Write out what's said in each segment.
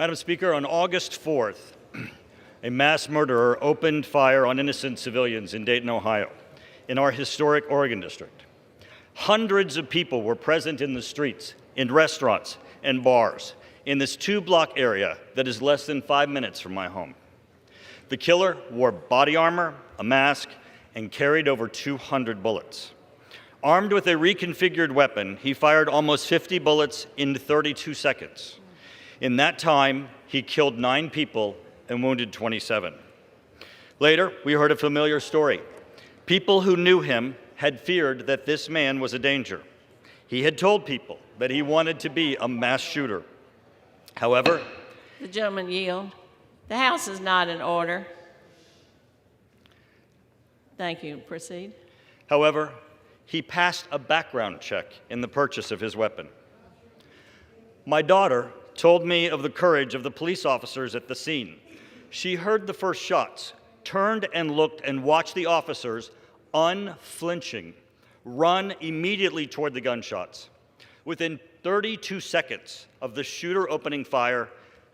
Madam Speaker, on August 4th, a mass murderer opened fire on innocent civilians in Dayton, Ohio, in our historic Oregon district. Hundreds of people were present in the streets, in restaurants and bars, in this 2-block area that is less than 5 minutes from my home. The killer wore body armor, a mask, and carried over 200 bullets. Armed with a reconfigured weapon, he fired almost 50 bullets in 32 seconds. In that time, he killed 9 people and wounded 27. Later, we heard a familiar story. People who knew him had feared that this man was a danger. He had told people that he wanted to be a mass shooter. However, the gentleman yield. The House is not in order. Thank you. Proceed. However, he passed a background check in the purchase of his weapon. My daughter told me of the courage of the police officers at the scene. She heard the first shots, turned and looked and watched the officers, unflinching, run immediately toward the gunshots. Within 32 seconds of the shooter opening fire,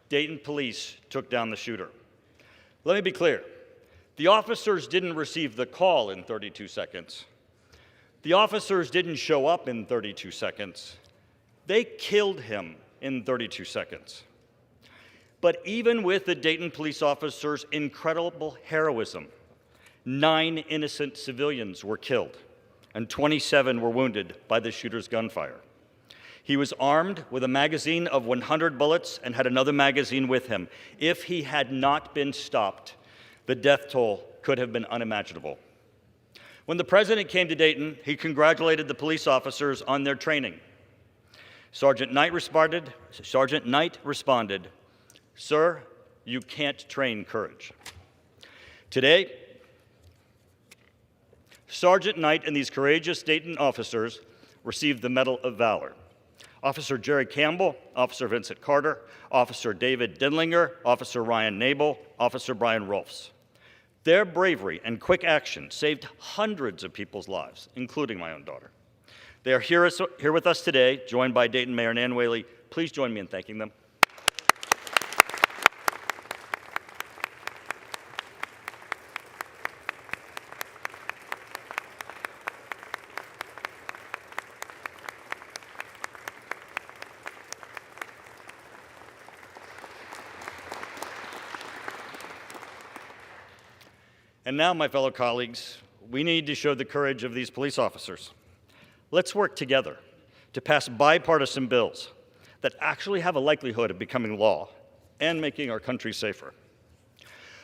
Dayton police took down the shooter. Let me be clear. The officers didn't receive the call in 32 seconds. The officers didn't show up in 32 seconds. They killed him in 32 seconds. But even with the Dayton police officers' incredible heroism, 9 innocent civilians were killed and 27 were wounded by the shooter's gunfire. He was armed with a magazine of 100 bullets and had another magazine with him. If he had not been stopped, the death toll could have been unimaginable. When the president came to Dayton, he congratulated the police officers on their training. Sergeant Knight responded, "Sir, you can't train courage." Today, Sergeant Knight and these courageous Dayton officers received the Medal of Valor. Officer Jerry Campbell, Officer Vincent Carter, Officer David Denlinger, Officer Ryan Nabel, Officer Brian Rolfs. Their bravery and quick action saved hundreds of people's lives, including my own daughter. They are here with us today, joined by Dayton Mayor Nan Whaley. Please join me in thanking them. And now, my fellow colleagues, we need to show the courage of these police officers. Let's work together to pass bipartisan bills that actually have a likelihood of becoming law and making our country safer.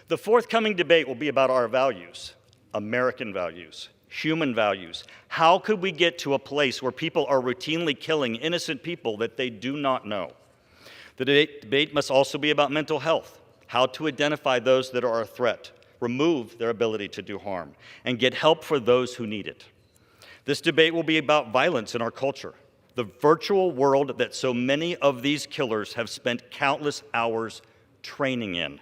The forthcoming debate will be about our values, American values, human values. How could we get to a place where people are routinely killing innocent people that they do not know? The debate must also be about mental health, how to identify those that are a threat, remove their ability to do harm, and get help for those who need it. This debate will be about violence in our culture, the virtual world that so many of these killers have spent countless hours training in.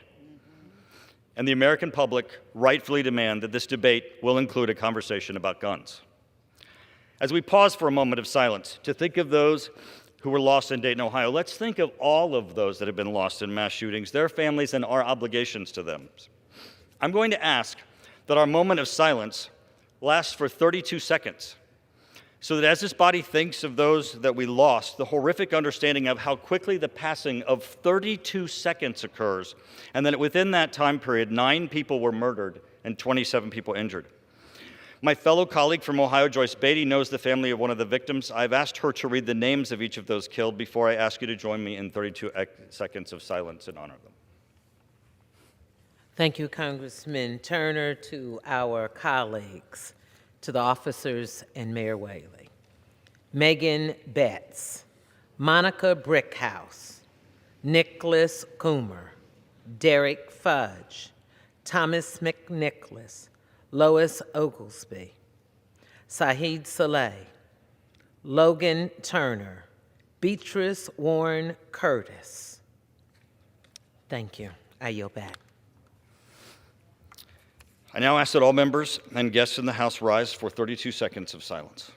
And the American public rightfully demand that this debate will include a conversation about guns. As we pause for a moment of silence to think of those who were lost in Dayton, Ohio, let's think of all of those that have been lost in mass shootings, their families, and our obligations to them. I'm going to ask that our moment of silence lasts for 32 seconds, so that as this body thinks of those that we lost, the horrific understanding of how quickly the passing of 32 seconds occurs, and that within that time period, 9 people were murdered and 27 people injured. My fellow colleague from Ohio, Joyce Beatty, knows the family of one of the victims. I've asked her to read the names of each of those killed before I ask you to join me in 32 seconds of silence in honor of them. Thank you, Congressman Turner, to our colleagues, to the officers and Mayor Whaley. Megan Betts, Monica Brickhouse, Nicholas Coomer, Derek Fudge, Thomas McNicholas, Lois Oglesby, Saheed Saleh, Logan Turner, Beatrice Warren Curtis. Thank you. I yield back. I now ask that all members and guests in the House rise for 32 seconds of silence.